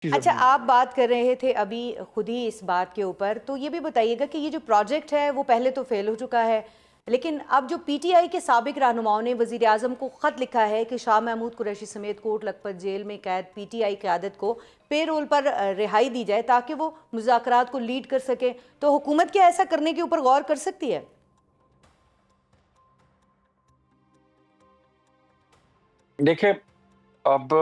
چیزوں اچھا، میں آپ بات کر رہے تھے ابھی خود ہی اس بات کے اوپر، تو یہ بھی بتائیے گا کہ یہ جو پروجیکٹ ہے وہ پہلے تو فیل ہو چکا ہے، لیکن اب جو پی ٹی آئی کے سابق رہنماؤں نے وزیر اعظم کو خط لکھا ہے کہ شاہ محمود قریشی سمیت کوٹ لکھپت جیل میں قید پی ٹی آئی قیادت کو پے رول پر رہائی دی جائے تاکہ وہ مذاکرات کو لیڈ کر سکے، تو حکومت کیا ایسا کرنے کے اوپر غور کر سکتی ہے؟ دیکھیں، اب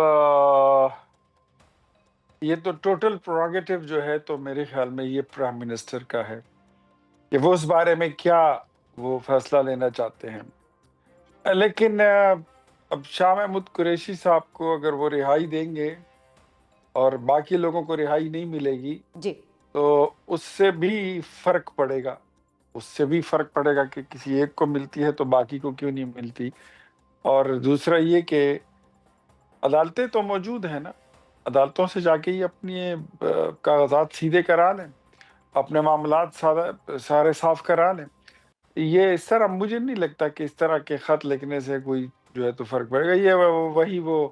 یہ تو ٹوٹل پروگیٹو جو ہے تو میرے خیال میں یہ پرائم منسٹر کا ہے کہ وہ اس بارے میں کیا وہ فیصلہ لینا چاہتے ہیں، لیکن اب شاہ محمود قریشی صاحب کو اگر وہ رہائی دیں گے اور باقی لوگوں کو رہائی نہیں ملے گی جی تو اس سے بھی فرق پڑے گا، اس سے بھی فرق پڑے گا کہ کسی ایک کو ملتی ہے تو باقی کو کیوں نہیں ملتی۔ اور دوسرا یہ کہ عدالتیں تو موجود ہیں نا، عدالتوں سے جا کے ہی اپنی کاغذات سیدھے کرا لیں، اپنے معاملات سارے صاف کرا لیں۔ یہ اس طرح مجھے نہیں لگتا کہ اس طرح کے خط لکھنے سے کوئی جو ہے تو فرق پڑے گا۔ یہ وہی وہ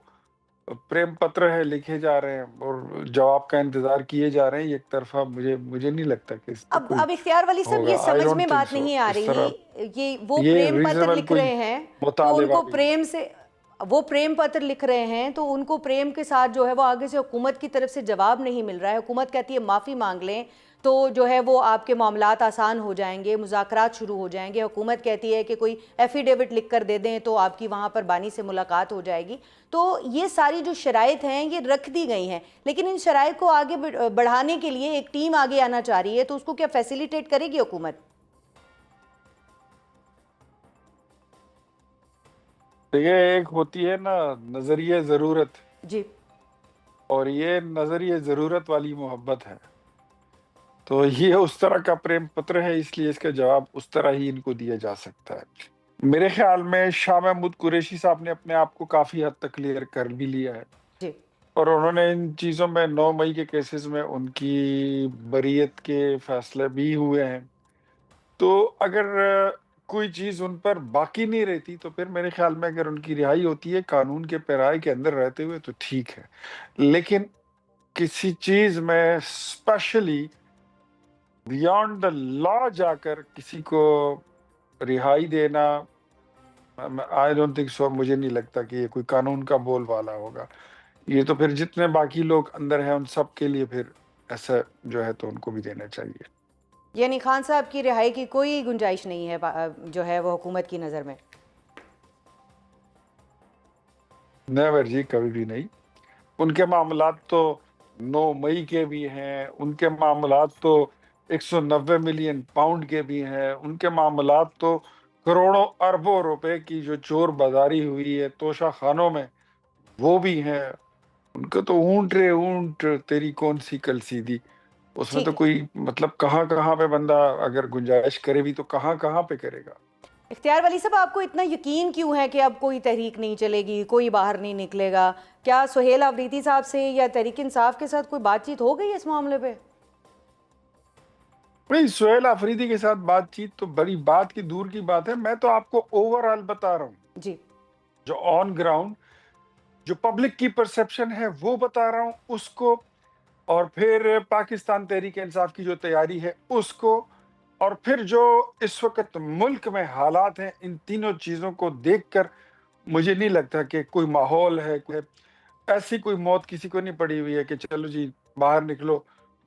پریم پتر ہے، لکھے جا رہے ہیں اور جواب کا انتظار کیے جا رہے ہیں ایک طرفہ۔ مجھے نہیں لگتا کہ اس سے کوئی اب اختیار والی صاحب ہوگا۔ یہ آئی سمجھ میں ڈونٹ تھنک بات سو نہیں آ اس طرح رہی، یہ وہ یہ پریم پتر ریزنیبل لکھ کوئی رہے ہیں تو ان مطالبہ کو بھی نہیں۔ پریم سے، وہ پریم پتر لکھ رہے ہیں تو ان کو پریم کے ساتھ جو ہے وہ آگے سے حکومت کی طرف سے جواب نہیں مل رہا ہے، حکومت کہتی ہے معافی مانگ لیں تو جو ہے وہ آپ کے معاملات آسان ہو جائیں گے، مذاکرات شروع ہو جائیں گے، حکومت کہتی ہے کہ کوئی ایفیڈیوٹ لکھ کر دے دیں تو آپ کی وہاں پر بانی سے ملاقات ہو جائے گی۔ تو یہ ساری جو شرائط ہیں یہ رکھ دی گئی ہیں، لیکن ان شرائط کو آگے بڑھانے کے لیے ایک ٹیم آگے آنا چاہ رہی ہے، تو اس کو کیا فیسیلیٹیٹ کرے گی حکومت؟ یہ ایک ہوتی ہے نا نظریہ ضرورت، جی اور یہ نظریہ ضرورت والی محبت ہے، تو یہ اس طرح کا پریم پتر ہے، اس لیے اس کا جواب اس طرح ہی ان کو دیا جا سکتا ہے۔ میرے خیال میں شاہ محمود قریشی صاحب نے اپنے آپ کو کافی حد تک کلیئر کر بھی لیا ہے، جی اور انہوں نے ان چیزوں میں 9 مئی کے کیسز میں ان کی بریت کے فیصلے بھی ہوئے ہیں، تو اگر کوئی چیز ان پر باقی نہیں رہتی تو پھر میرے خیال میں اگر ان کی رہائی ہوتی ہے قانون کے پیرائی کے اندر رہتے ہوئے تو ٹھیک ہے، لیکن کسی چیز میں اسپیشلی بیانڈ دا لا جا کر کسی کو رہائی دینا، آئی ڈونٹ تھنک سو، مجھے نہیں لگتا کہ یہ کوئی قانون کا بول والا ہوگا۔ یہ تو پھر جتنے باقی لوگ اندر ہیں ان سب کے لیے پھر ایسا جو ہے تو ان کو بھی دینا چاہیے۔ یعنی خان صاحب کی رہائی کی کوئی گنجائش نہیں ہے جو ہے وہ حکومت کی نظر میں؟ نیور جی، کبھی بھی نہیں۔ ان کے معاملات تو 9 مئی کے بھی ہیں، ان کے معاملات تو 190 ملین پاؤنڈ کے بھی ہیں، ان کے معاملات تو کروڑوں اربوں روپے کی جو چور بازاری ہوئی ہے توشہ خانوں میں وہ بھی ہیں۔ ان کا تو اونٹ رے اونٹ تیری کون سی کل سیدھی، اس میں تو ٹھیک ہے، کوئی مطلب کہاں کہاں پہ بندہ اگر گنجائش کرے بھی تو کہاں کہاں پہ کرے گا۔ اختیار والی صاحب آپ کو اتنا یقین کیوں ہے کہ اب کوئی تحریک نہیں چلے گی، کوئی باہر نہیں نکلے گا؟ کیا سہیل آفریدی صاحب سے یا تحریک انصاف کے ساتھ کوئی بات چیت ہو گئی اس معاملے پہ؟ نہیں، سہیل آفریدی کے ساتھ بات چیت تو بڑی بات کی دور کی بات ہے، میں تو آپ کو اوور آل بتا رہا ہوں جی جو آن گراؤنڈ جو پبلک کی پرسپشن ہے وہ بتا رہا ہوں اس کو، اور پھر پاکستان تحریک انصاف کی جو تیاری ہے اس کو، اور پھر جو اس وقت ملک میں حالات ہیں، ان تینوں چیزوں کو دیکھ کر مجھے نہیں لگتا کہ کوئی ماحول ہے، ایسی کوئی موت کسی کو نہیں پڑی ہوئی ہے کہ چلو جی باہر نکلو،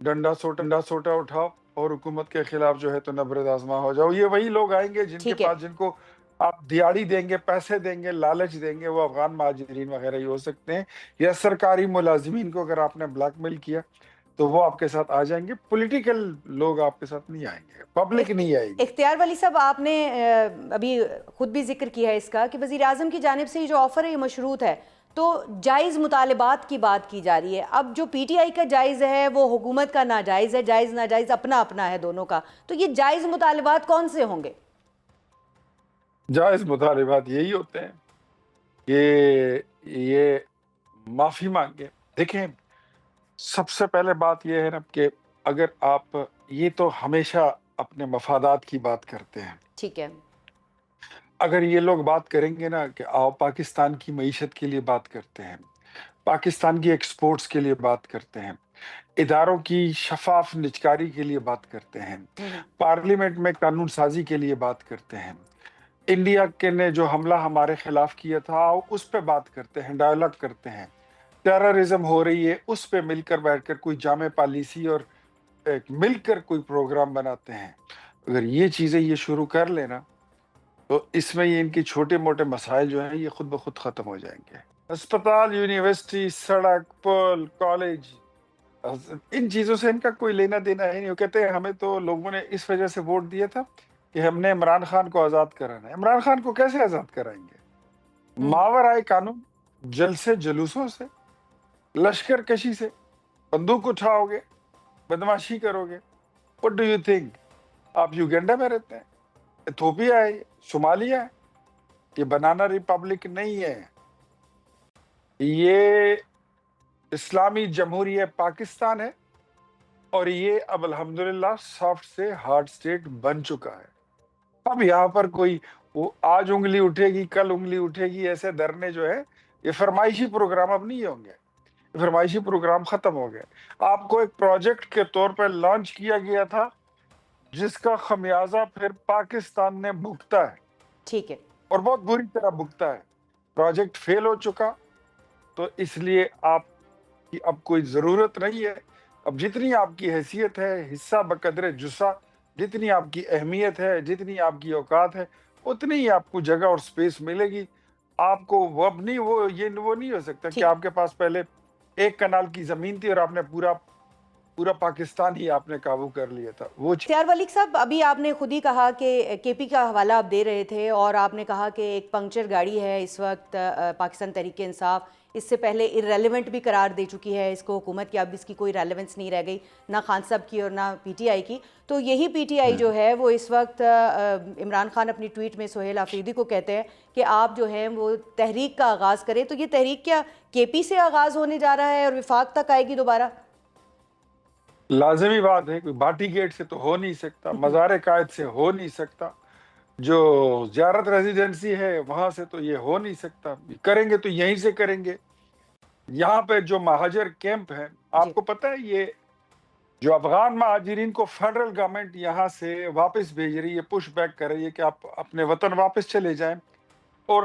ڈنڈا سوٹا اٹھاؤ اور حکومت کے خلاف جو ہے تو نبرد آزما ہو جاؤ۔ یہ وہی لوگ آئیں گے جن کے ٹھیک ہے، پاس، جن کو آپ دیاڑی دیں گے، پیسے دیں گے، لالچ دیں گے، وہ افغان مہاجرین وغیرہ ہی ہو سکتے ہیں، یا سرکاری ملازمین کو اگر آپ نے بلیک میل کیا تو وہ آپ کے ساتھ آ جائیں گے۔ پولیٹیکل لوگ آپ کے ساتھ نہیں آئیں گے، پبلک نہیں آئے گی۔ اختیار والی صاحب آپ نے ابھی خود بھی ذکر کیا ہے اس کا کہ وزیر اعظم کی جانب سے یہ جو آفر ہے یہ مشروط ہے، تو جائز مطالبات کی بات کی جا رہی ہے۔ اب جو پی ٹی آئی کا جائز ہے وہ حکومت کا ناجائز ہے، جائز ناجائز اپنا اپنا ہے دونوں کا، تو یہ جائز مطالبات کون سے ہوں گے؟ جائز مطالبات یہی ہوتے ہیں کہ یہ معافی مانگے۔ دیکھیں، سب سے پہلے بات یہ ہے نا کہ اگر آپ، یہ تو ہمیشہ اپنے مفادات کی بات کرتے ہیں، ٹھیک ہے، اگر یہ لوگ بات کریں گے نا کہ آؤ پاکستان کی معیشت کے لیے بات کرتے ہیں، پاکستان کی ایکسپورٹس کے لیے بات کرتے ہیں، اداروں کی شفاف نجکاری کے لیے بات کرتے ہیں، پارلیمنٹ میں قانون سازی کے لیے بات کرتے ہیں، انڈیا کے نے جو حملہ ہمارے خلاف کیا تھا اس پہ بات کرتے ہیں، ڈائیلاگ کرتے ہیں، ٹیررزم ہو رہی ہے اس پہ مل کر بیٹھ کر کوئی جامع پالیسی اور ایک مل کر کوئی پروگرام بناتے ہیں۔ اگر یہ چیزیں یہ شروع کر لینا تو اس میں یہ ان کی چھوٹے موٹے مسائل جو ہیں یہ خود بخود ختم ہو جائیں گے۔ اسپتال، یونیورسٹی، سڑک، پل، کالج، ان چیزوں سے ان کا کوئی لینا دینا ہے نہیں۔ وہ کہتے ہیں ہمیں تو لوگوں نے اس وجہ سے ووٹ دیا تھا کہ ہم نے عمران خان کو آزاد کرانا ہے۔ عمران خان کو کیسے آزاد کرائیں گے؟ ماورائے قانون، جلسے جلوسوں سے، لشکر کشی سے، بندوق اٹھاؤ گے، بدماشی کرو گے۔ What do you think؟ آپ یوگینڈا میں رہتے ہیں، ایتھوپیا ہے، صومالیہ ہے، یہ بنانا ریپبلک نہیں ہے، یہ اسلامی جمہوریہ پاکستان ہے، اور یہ اب الحمدللہ سافٹ سے ہارڈ سٹیٹ بن چکا ہے۔ اب یہاں پر کوئی وہ آج انگلی اٹھے گی کل انگلی اٹھے گی ایسے دھرنے جو ہے یہ فرمائشی پروگرام اب نہیں ہوں گے، فرمائشی پروگرام ختم ہو گئے۔ آپ کو ایک پروجیکٹ کے طور پر لانچ کیا گیا تھا جس کا خمیازہ پھر پاکستان نے بھگتا ہے، ٹھیک ہے، اور بہت بری طرح بھگتا ہے۔ پروجیکٹ فیل ہو چکا، تو اس لیے آپ کی اب کوئی ضرورت نہیں ہے۔ اب جتنی آپ کی حیثیت ہے، حصہ بقدر جسہ، جتنی آپ کی اہمیت ہے، جتنی آپ کی اوقات ہے، اتنی ہی آپ کو جگہ اور سپیس ملے گی۔ آپ کو وہ اب نہیں وہ نہیں ہو سکتا کہ ٹھیک ہے۔ آپ کے پاس پہلے ایک کنال کی زمین تھی اور آپ نے پورا پاکستان ہی آپ نے قابو کر لیا تھا۔ وہ اختیار ولیق صاحب، ابھی آپ نے خود ہی کہا کہ کے پی کا حوالہ آپ دے رہے تھے، اور آپ نے کہا کہ ایک پنکچر گاڑی ہے اس وقت پاکستان تحریک انصاف، اس سے پہلے ارریلیونٹ بھی قرار دے چکی ہے اس کو حکومت کی، اب اس کی کوئی ریلیونس نہیں رہ گئی، نہ خان صاحب کی اور نہ پی ٹی آئی کی۔ تو یہی پی ٹی آئی جو ہے وہ اس وقت عمران خان اپنی ٹویٹ میں سہیل آفریدی کو کہتے ہیں کہ آپ جو ہیں وہ تحریک کا آغاز کریں۔ تو یہ تحریک کیا کے پی سے آغاز ہونے جا رہا ہے اور وفاق تک آئے گی دوبارہ؟ لازمی بات ہے، کوئی بھاٹی گیٹ سے تو ہو نہیں سکتا، مزار قائد سے ہو نہیں سکتا، جو زیارت ریزیڈنسی ہے وہاں سے تو یہ ہو نہیں سکتا، کریں گے تو یہیں سے کریں گے۔ یہاں پہ جو مہاجر کیمپ ہیں، جی، آپ کو پتہ ہے یہ جو افغان مہاجرین کو فیڈرل گورنمنٹ یہاں سے واپس بھیج رہی ہے، پش بیک کر رہی ہے کہ آپ اپنے وطن واپس چلے جائیں، اور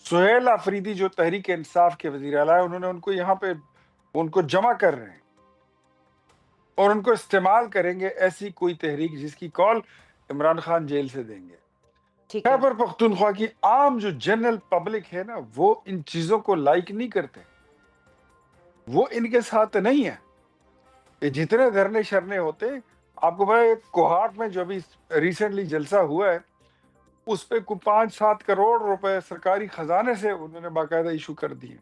سہیل آفریدی جو تحریک انصاف کے وزیر اعلیٰ ہیں، انہوں نے ان کو یہاں پہ ان کو جمع کر رہے ہیں اور ان کو استعمال کریں گے ایسی کوئی تحریک جس کی کال عمران خان جیل سے دیں گے۔ ٹھیک ہے، خیبر پختونخوا کی عام جو جنرل پبلک ہے نا، وہ ان چیزوں کو لائک نہیں کرتے، وہ ان کے ساتھ نہیں ہے۔ یہ جتنے دھرنے شرنے ہوتے ہیں، آپ کو پتا ہے کوہاٹ میں جو ابھی ریسنٹلی جلسہ ہوا ہے اس پہ 5-7 کروڑ روپے سرکاری خزانے سے انہوں نے باقاعدہ ایشو کر دیے۔